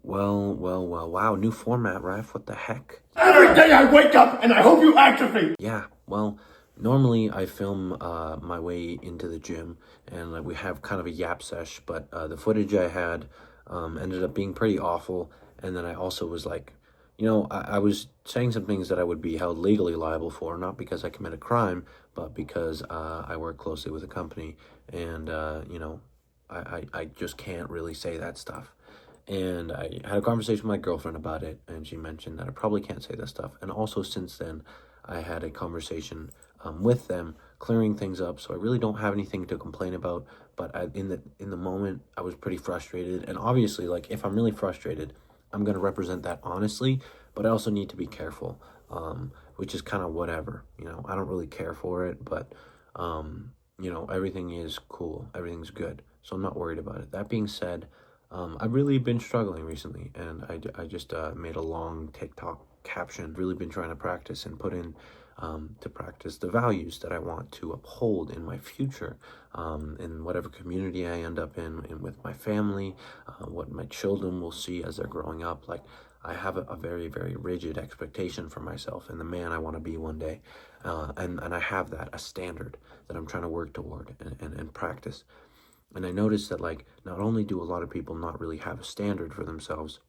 Wow, new format, Raf, what the heck? Every day I wake up and I hope you atrophy. Yeah, well, normally I film my way into the gym, and we have kind of a yap sesh, but the footage I had ended up being pretty awful, and then I also was like, I was saying some things that I would be held legally liable for, not because I commit a crime, but because I work closely with a company, and, I just can't really say that stuff. And I had a conversation with my girlfriend about it, and she mentioned that I probably can't say this stuff. And also, since then, I had a conversation with them, clearing things up. So I really don't have anything to complain about. But in the moment, I was pretty frustrated. And obviously, like, if I'm really frustrated, I'm gonna represent that honestly. But I also need to be careful, which is kind of whatever. I don't really care for it, but everything is cool, everything's good. So I'm not worried about it. That being said, I've really been struggling recently, and I just made a long TikTok caption. Really been trying to practice and put in to practice the values that I want to uphold in my future, in whatever community I end up in with my family, what my children will see as they're growing up. Like, I have a very, very rigid expectation for myself and the man I want to be one day, and I have a standard that I'm trying to work toward and practice. And I noticed that, like, not only do a lot of people not really have a standard for themselves,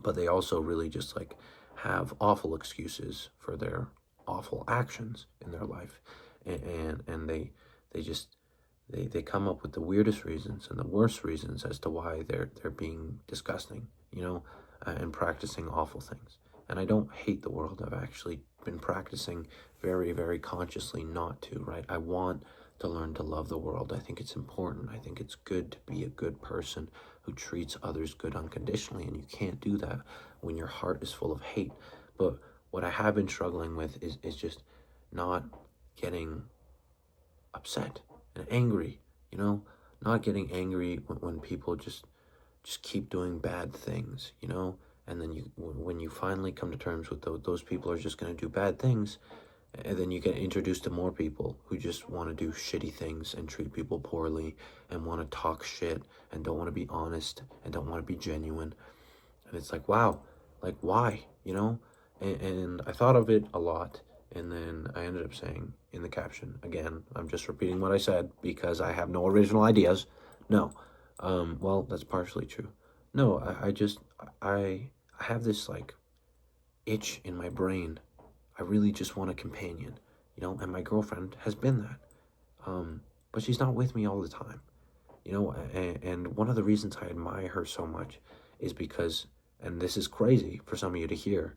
but they also really just, like, have awful excuses for their awful actions in their life. And they come up with the weirdest reasons and the worst reasons as to why they're being disgusting, and practicing awful things. And I don't hate the world. I've actually been practicing very, very consciously not to, right? I want to learn to love the world. I think it's important. I think it's good to be a good person who treats others good unconditionally, and you can't do that when your heart is full of hate. But what I have been struggling with is just not getting upset and angry, not getting angry when people just keep doing bad things, and then when you finally come to terms with those people are just going to do bad things, and then you get introduced to more people who just want to do shitty things and treat people poorly and want to talk shit and don't want to be honest and don't want to be genuine. And it's like, wow, like, why, And I thought of it a lot, and then I ended up saying in the caption, again, I'm just repeating what I said because I have no original ideas. No. Well, that's partially true. No, I have this, like, itch in my brain. I really just want a companion, and my girlfriend has been that. But she's not with me all the time, and one of the reasons I admire her so much is because, and this is crazy for some of you to hear,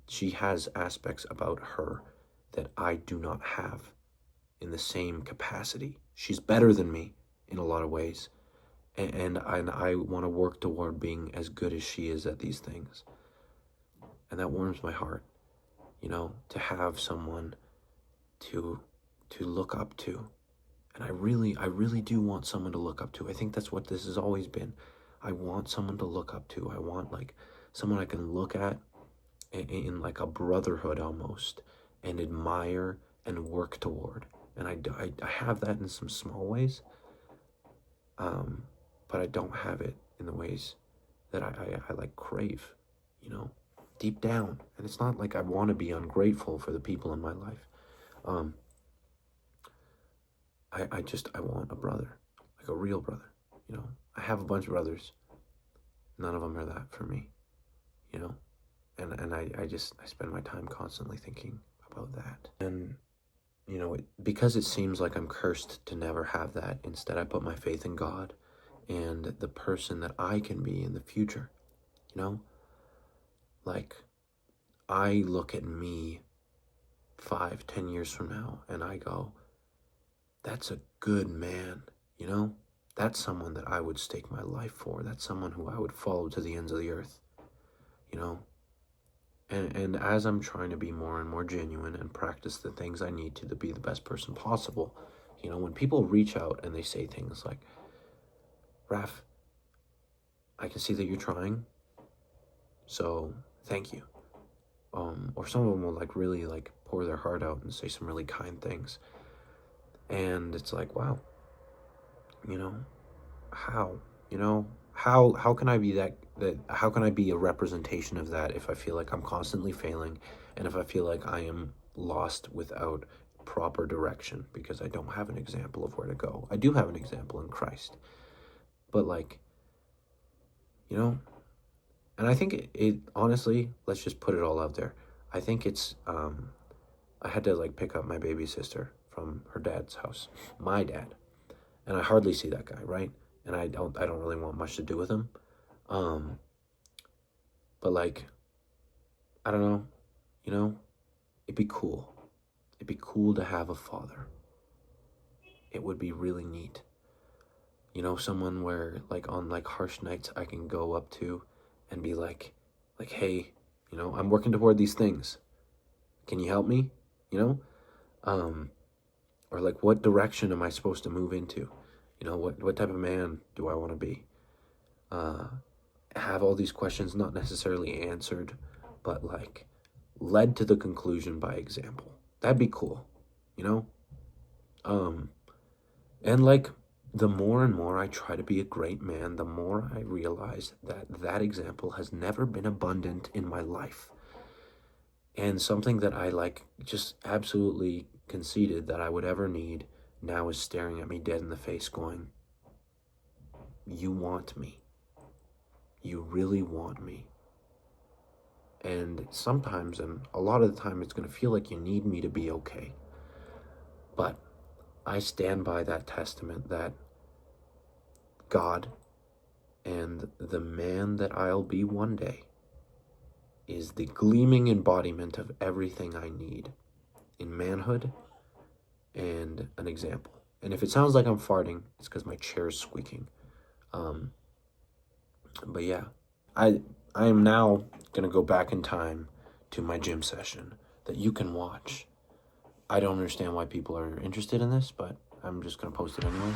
she has aspects about her that I do not have in the same capacity. She's better than me in a lot of ways, and I want to work toward being as good as she is at these things, and that warms my heart. To have someone to look up to. And I really do want someone to look up to. I think that's what this has always been. I want someone to look up to. I want, like, someone I can look at in like a brotherhood almost, and admire and work toward. And I have that in some small ways, but I don't have it in the ways that I like crave, deep down. And it's not like I want to be ungrateful for the people in my life. I want a brother, like a real brother, I have a bunch of brothers. None of them are that for me, and I spend my time constantly thinking about that. And, because it seems like I'm cursed to never have that, instead I put my faith in God and the person that I can be in the future, Like, I look at me 5-10 years from now and I go, that's a good man, That's someone that I would stake my life for. That's someone who I would follow to the ends of the earth, And as I'm trying to be more and more genuine and practice the things I need to be the best person possible, when people reach out and they say things like, Raf, I can see that you're trying, so thank you. Or some of them will, like, really, like, pour their heart out and say some really kind things. And it's like, wow, how, how can I be that how can I be a representation of that if I feel like I'm constantly failing, and if I feel like I am lost without proper direction because I don't have an example of where to go. I do have an example in Christ. But like, you know, and I think it honestly, let's just put it all out there. I think it's I had to like pick up my baby sister from her dad's house, my dad, and I hardly see that guy, right? And I don't really want much to do with him. Um, but like, I don't know, you know, it'd be cool. It'd be cool to have a father. It would be really neat. You know, someone where like on like harsh nights I can go up to and be like, hey, you know, I'm working toward these things. Can you help me? You know? Or like, what direction am I supposed to move into? You know, what type of man do I want to be? Have all these questions not necessarily answered, but like led to the conclusion by example. That'd be cool, you know? And like, the more and more I try to be a great man, the more I realize that that example has never been abundant in my life. And something that I like just absolutely conceded that I would ever need now is staring at me dead in the face going, you want me. You really want me. And sometimes, and a lot of the time, it's going to feel like you need me to be okay. But I stand by that testament that God and the man that I'll be one day is the gleaming embodiment of everything I need in manhood and an example. And if it sounds like I'm farting, it's because my chair is squeaking. But yeah, I am now going to go back in time to my gym session that you can watch. I don't understand why people are interested in this, but I'm just going to post it anyway.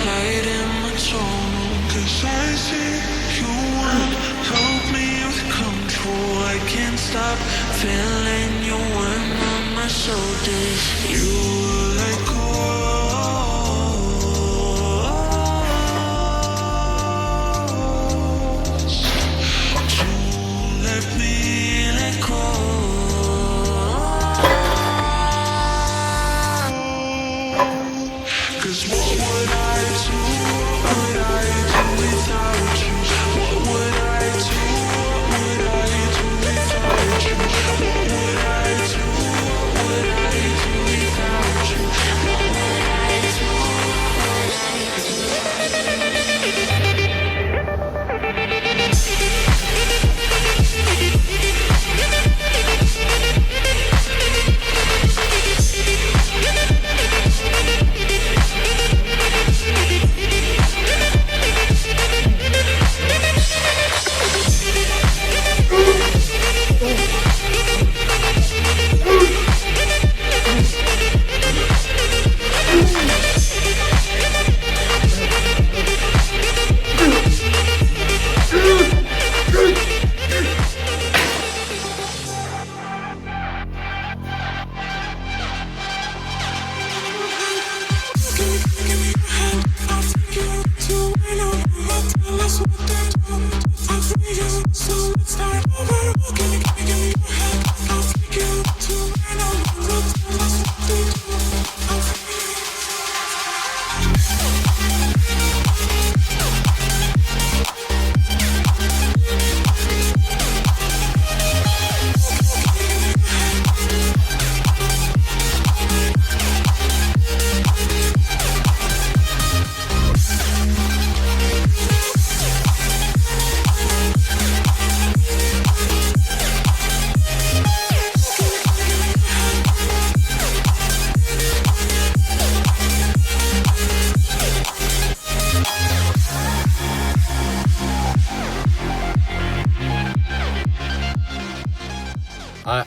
light in my tunnel, 'cause I see you want help me with control. I can't stop feeling you when on my shoulders. You let go. Let me let go. 'Cause what would I do? What would I do without you? What would I do? What would I do without you? What would I do? What would I do without you? What would I do?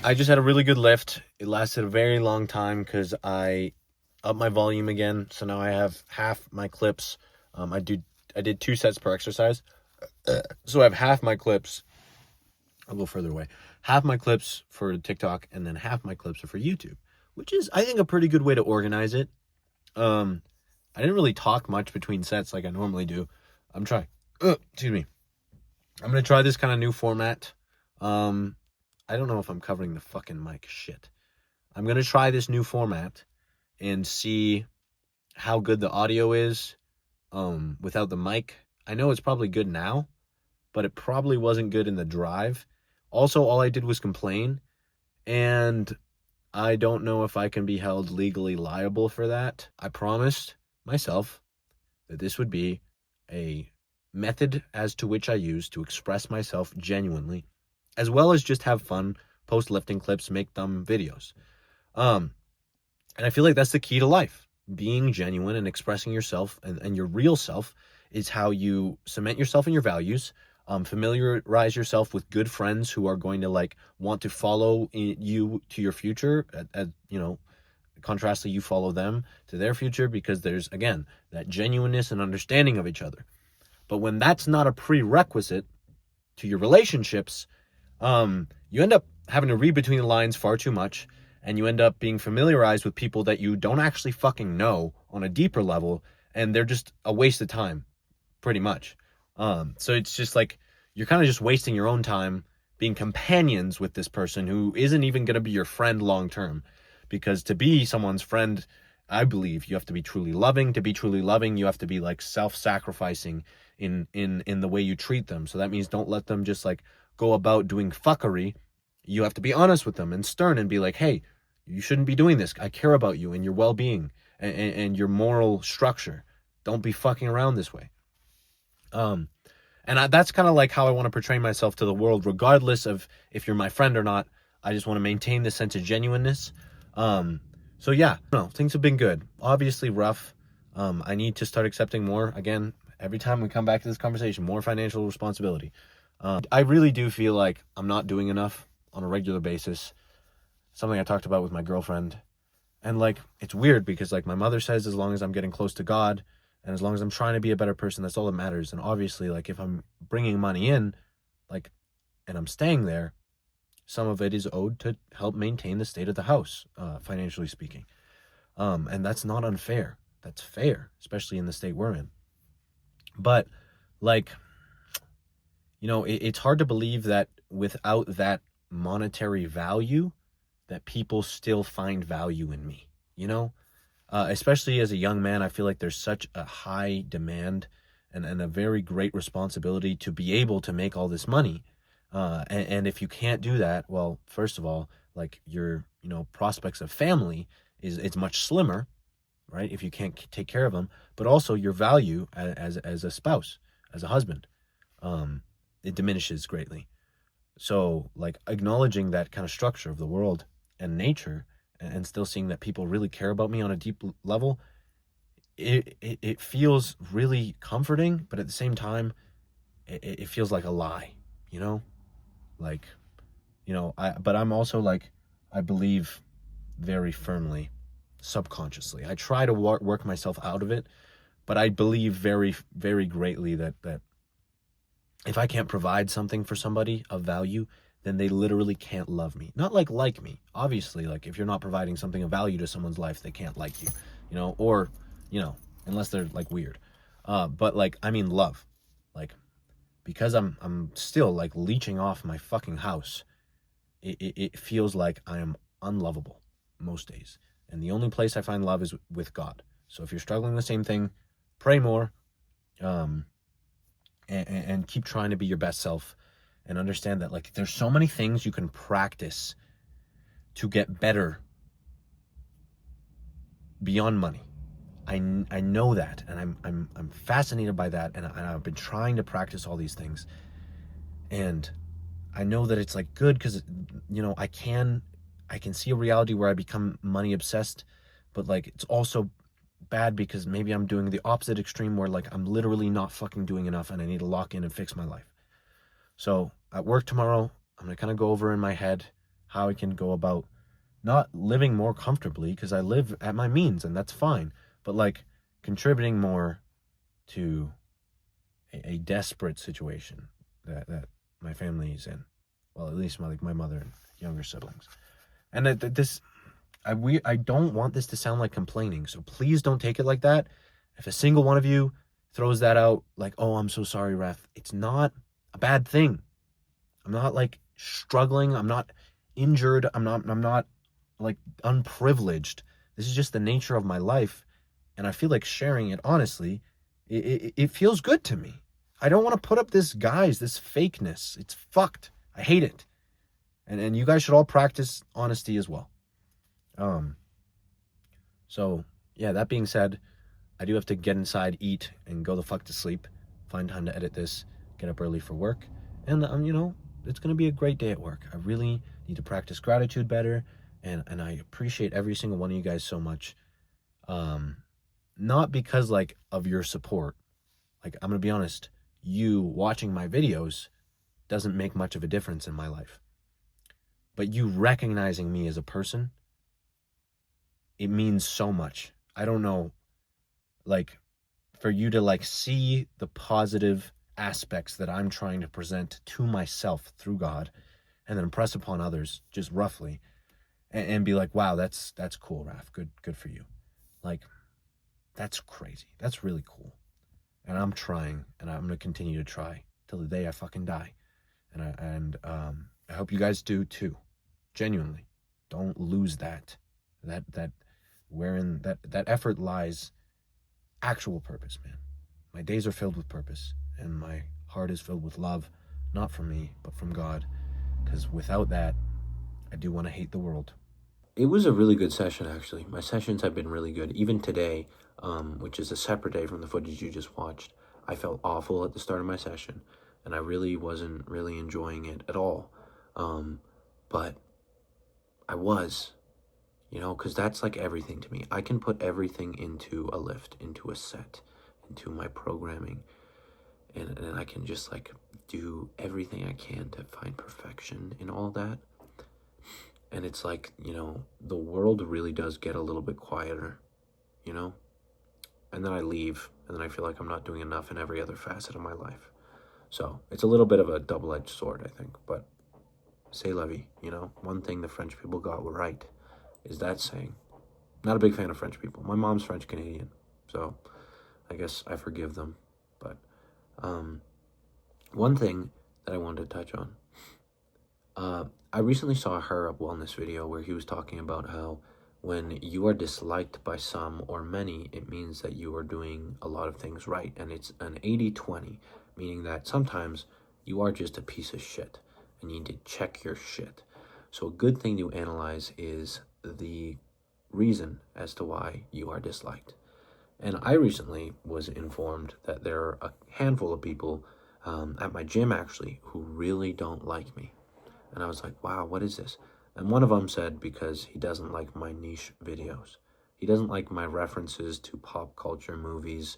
I just had a really good lift. It lasted a very long time because I upped my volume again. So now I have half my clips. I did 2 sets per exercise. So I have half my clips. I'll go further away. Half my clips for TikTok and then half my clips are for YouTube, which is, I think, a pretty good way to organize it. I didn't really talk much between sets like I normally do. I'm trying. Excuse me. I'm going to try this kind of new format. I don't know if I'm covering the fucking mic. Shit. I'm going to try this new format and see how good the audio is without the mic. I know it's probably good now, but it probably wasn't good in the drive. Also, all I did was complain, and I don't know if I can be held legally liable for that. I promised myself that this would be a method as to which I use to express myself genuinely, as well as just have fun, post lifting clips, make dumb videos. And I feel like that's the key to life. Being genuine and expressing yourself and your real self is how you cement yourself in your values, familiarize yourself with good friends who are going to want to follow you to your future, contrastly, you follow them to their future, because there's, again, that genuineness and understanding of each other. But when that's not a prerequisite to your relationships, you end up having to read between the lines far too much, and you end up being familiarized with people that you don't actually fucking know on a deeper level, and they're just a waste of time, pretty much. So it's just like, you're kind of just wasting your own time being companions with this person who isn't even going to be your friend long term. Because to be someone's friend, I believe you have to be truly loving. To be truly loving, you have to be self-sacrificing in the way you treat them. So that means don't let them just go about doing fuckery. You have to be honest with them and stern and be like, hey, you shouldn't be doing this. I care about you and your well-being and your moral structure. Don't be fucking around this way. That's kind of how I want to portray myself to the world, regardless of if you're my friend or not. I just want to maintain this sense of genuineness. So yeah, things have been good. Obviously rough. I need to start accepting more. Again, every time we come back to this conversation, more financial responsibility. I really do feel like I'm not doing enough on a regular basis. Something I talked about with my girlfriend. And it's weird because my mother says, as long as I'm getting close to God And as long as I'm trying to be a better person, that's all that matters. And obviously, like, if I'm bringing money in, like, and I'm staying there, some of it is owed to help maintain the state of the house, financially speaking. And that's not unfair. That's fair, especially in the state we're in. But, like, it's hard to believe that without that monetary value, that people still find value in me, especially as a young man. I feel like there's such a high demand and a very great responsibility to be able to make all this money. And if you can't do that, well, first of all, like, your, prospects of family it's much slimmer, right? If you can't take care of them, but also your value as a spouse, as a husband, it diminishes greatly. So, like, acknowledging that kind of structure of the world and nature, and still seeing that people really care about me on a deep level, it feels really comforting, but at the same time, it feels like a lie, like, but I'm also, like, I believe very firmly, subconsciously. I try to work myself out of it, but I believe very, very greatly that if I can't provide something for somebody of value, then they literally can't love me. Not like me. Obviously, like, if you're not providing something of value to someone's life, they can't like you, or, unless they're, like, weird. But, like, I mean love. Like, because I'm still, like, leeching off my fucking house, it feels like I am unlovable most days. And the only place I find love is with God. So if you're struggling the same thing, pray more, and keep trying to be your best self, and understand that, like, there's so many things you can practice to get better beyond money. I know that, and I'm fascinated by that, and I've been trying to practice all these things, and I know that it's, like, good because I can see a reality where I become money obsessed, but, like, it's also bad because maybe I'm doing the opposite extreme where, like, I'm literally not fucking doing enough and I need to lock in and fix my life. So at work tomorrow, I'm gonna kind of go over in my head how I can go about not living more comfortably, because I live at my means and that's fine, but, like, contributing more to a desperate situation that my family's in. Well, at least my mother and younger siblings. And I don't want this to sound like complaining, so please don't take it like that. If a single one of you throws that out, like, oh, I'm so sorry, Raf, it's not a bad thing. I'm not, like, struggling. I'm not injured. I'm not like, unprivileged. This is just the nature of my life. And I feel like sharing it honestly, it feels good to me. I don't want to put up this fakeness. It's fucked. I hate it. And you guys should all practice honesty as well. So yeah, that being said, I do have to get inside, eat, and go the fuck to sleep. Find time to edit this, get up early for work. And, it's going to be a great day at work. I really need to practice gratitude better. And I appreciate every single one of you guys so much. Not because, like, of your support. Like, I'm going to be honest, you watching my videos doesn't make much of a difference in my life. But you recognizing me as a person, it means so much. I don't know, like, for you to, like, see the positive aspects that I'm trying to present to myself through God, and then impress upon others just roughly, and be like, wow, that's cool, Raf. Good for you. Like, that's crazy. That's really cool. And I'm trying, and I'm gonna continue to try till the day I fucking die. And I hope you guys do too. Genuinely, don't lose that wherein that effort lies actual purpose, man. My days are filled with purpose, and my heart is filled with love, not from me, but from God. Because without that, I do want to hate the world. It was a really good session, actually. My sessions have been really good. Even today, which is a separate day from the footage you just watched, I felt awful at the start of my session, and I really wasn't really enjoying it at all. But I was, because that's, like, everything to me. I can put everything into a lift, into a set, into my programming, and I can just, like, do everything I can to find perfection in all that. And it's like, the world really does get a little bit quieter, and then I leave, and then I feel like I'm not doing enough in every other facet of my life. So it's a little bit of a double-edged sword, I think, but c'est la vie, you know? One thing the French people got right is that saying. Not a big fan of French people. My mom's French-Canadian, so I guess I forgive them. But one thing that I wanted to touch on, I recently saw a Her Wellness video where he was talking about how when you are disliked by some or many, it means that you are doing a lot of things right. And it's an 80-20, meaning that sometimes you are just a piece of shit and you need to check your shit. So a good thing to analyze is the reason as to why you are disliked. And I recently was informed that there are a handful of people at my gym, actually, who really don't like me. And I was like, wow, what is this? And one of them said because he doesn't like my niche videos. He doesn't like my references to pop culture movies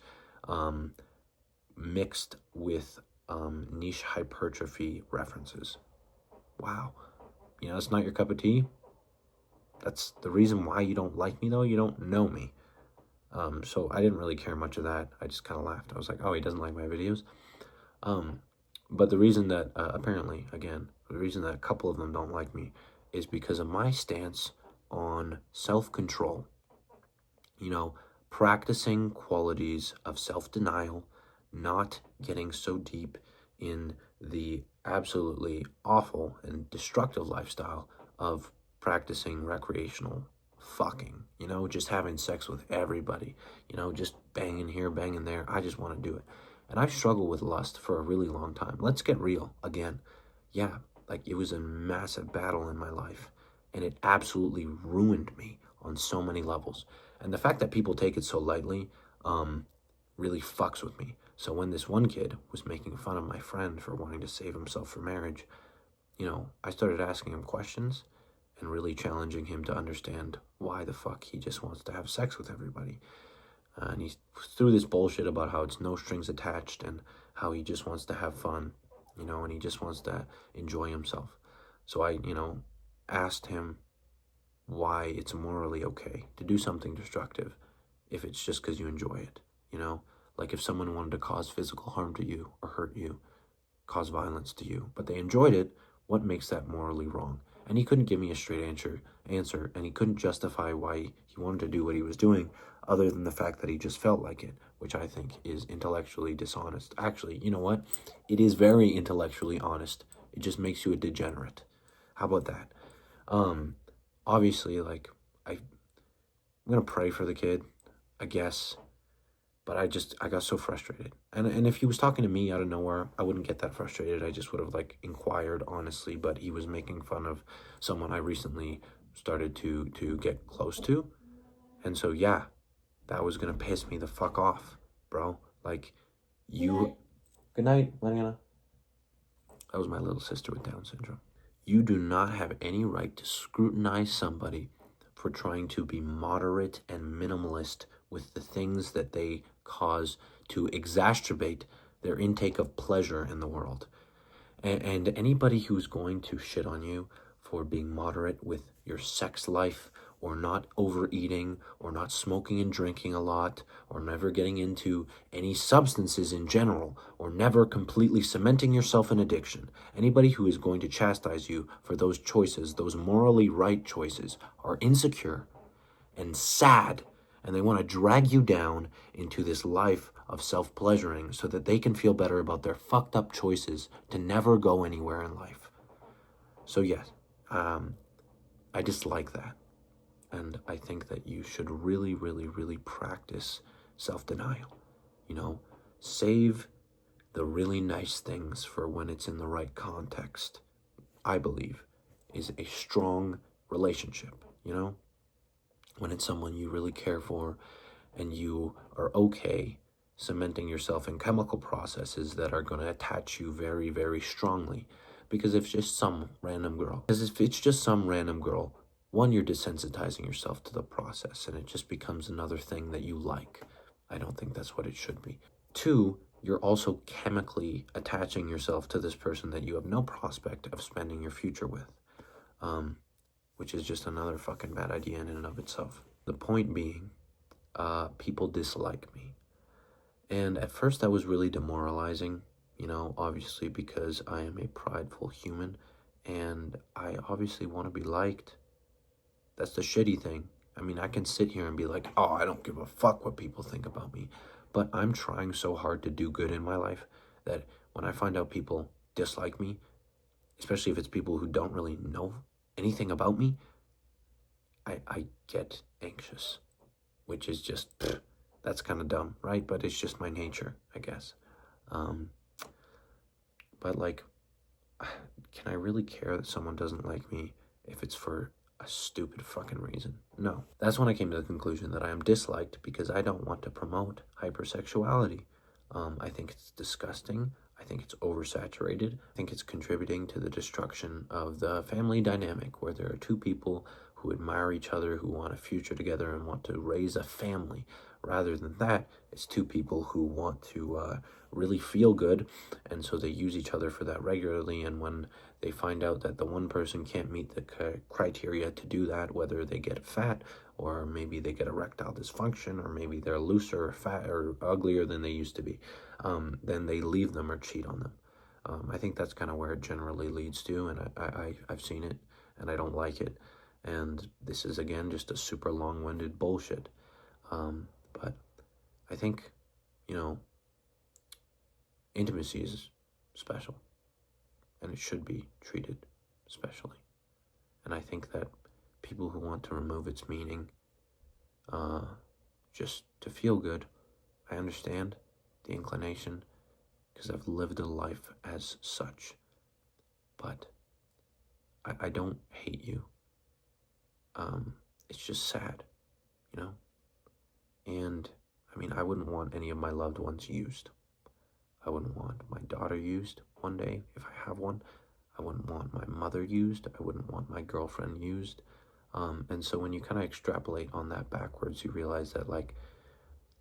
mixed with niche hypertrophy references. Wow. You know, it's not your cup of tea. That's the reason why you don't like me, though. You don't know me. So I didn't really care much of that. I just kind of laughed. I was like, oh, he doesn't like my videos. But the reason that, apparently, again, the reason that a couple of them don't like me is because of my stance on self-control. You know, practicing qualities of self-denial, not getting so deep in the absolutely awful and destructive lifestyle of practicing recreational fucking, you know, just having sex with everybody, you know, just banging here, banging there. I just want to do it. And I've struggled with lust for a really long time. Let's get real again. Yeah, like it was a massive battle in my life, and it absolutely ruined me on so many levels. And the fact that people take it so lightly really fucks with me. So when this one kid was making fun of my friend for wanting to save himself for marriage, you know, I started asking him questions and really challenging him to understand why the fuck he just wants to have sex with everybody. And he threw this bullshit about how it's no strings attached and how he just wants to have fun, you know, and he just wants to enjoy himself. So I, you know, asked him why it's morally okay to do something destructive if it's just because you enjoy it, you know? Like if someone wanted to cause physical harm to you or hurt you, cause violence to you, but they enjoyed it, what makes that morally wrong? And he couldn't give me a straight answer, and he couldn't justify why he wanted to do what he was doing other than the fact that he just felt like it, which I think is intellectually dishonest. Actually, you know what? It is very intellectually honest. It just makes you a degenerate. How about that? Obviously, like, I'm going to pray for the kid, I guess. But I got so frustrated. And if he was talking to me out of nowhere, I wouldn't get that frustrated. I just would have, like, inquired honestly. But he was making fun of someone I recently started to get close to. And so, yeah, that was going to piss me the fuck off, bro. Like, you... Good night, Mariana. That was my little sister with Down syndrome. You do not have any right to scrutinize somebody for trying to be moderate and minimalist with the things that they cause to exacerbate their intake of pleasure in the world. And anybody who's going to shit on you for being moderate with your sex life, or not overeating, or not smoking and drinking a lot, or never getting into any substances in general, or never completely cementing yourself in addiction, anybody who is going to chastise you for those choices, those morally right choices, are insecure and sad, and they want to drag you down into this life of self-pleasuring so that they can feel better about their fucked up choices to never go anywhere in life. So yes, I dislike that. And I think that you should really, really, really practice self-denial. You know, save the really nice things for when it's in the right context, I believe, is a strong relationship, you know? When it's someone you really care for and you are okay cementing yourself in chemical processes that are going to attach you very, very strongly. Because if it's just some random girl, one, you're desensitizing yourself to the process and it just becomes another thing that you like. I don't think that's what it should be. Two, you're also chemically attaching yourself to this person that you have no prospect of spending your future with, which is just another fucking bad idea in and of itself. The point being people dislike me. And at first that was really demoralizing, you know, obviously because I am a prideful human and I obviously want to be liked. That's the shitty thing. I mean, I can sit here and be like, oh, I don't give a fuck what people think about me. But I'm trying so hard to do good in my life that when I find out people dislike me, especially if it's people who don't really know anything about me, I get anxious, which is just, that's kind of dumb, right? But it's just my nature, I guess. Um, but like, can I really care that someone doesn't like me if it's for a stupid fucking reason? No. That's when I came to the conclusion that I am disliked because I don't want to promote hypersexuality. I think it's disgusting. I think it's oversaturated. I think it's contributing to the destruction of the family dynamic where there are two people who admire each other, who want a future together and want to raise a family. Rather than that, it's two people who want to really feel good, and so they use each other for that regularly, and when they find out that the one person can't meet the criteria to do that, whether they get fat, or maybe they get erectile dysfunction, or maybe they're looser or fat or uglier than they used to be, then they leave them or cheat on them. I think that's kind of where it generally leads to, and I've seen it, and I don't like it. And this is, again, just a super long-winded bullshit. But I think, you know, intimacy is special, and it should be treated specially. And I think that people who want to remove its meaning just to feel good, I understand the inclination because I've lived a life as such. But I don't hate you. It's just sad, you know? And, I mean, I wouldn't want any of my loved ones used. I wouldn't want my daughter used one day, if I have one. I wouldn't want my mother used. I wouldn't want my girlfriend used. And so when you kind of extrapolate on that backwards, you realize that, like,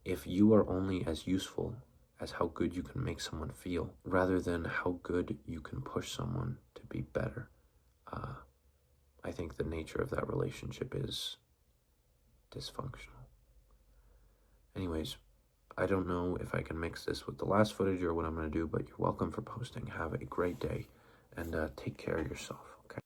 if you are only as useful as how good you can make someone feel, rather than how good you can push someone to be better, I think the nature of that relationship is dysfunctional. Anyways, I don't know if I can mix this with the last footage or what I'm going to do, but you're welcome for posting. Have a great day, and take care of yourself.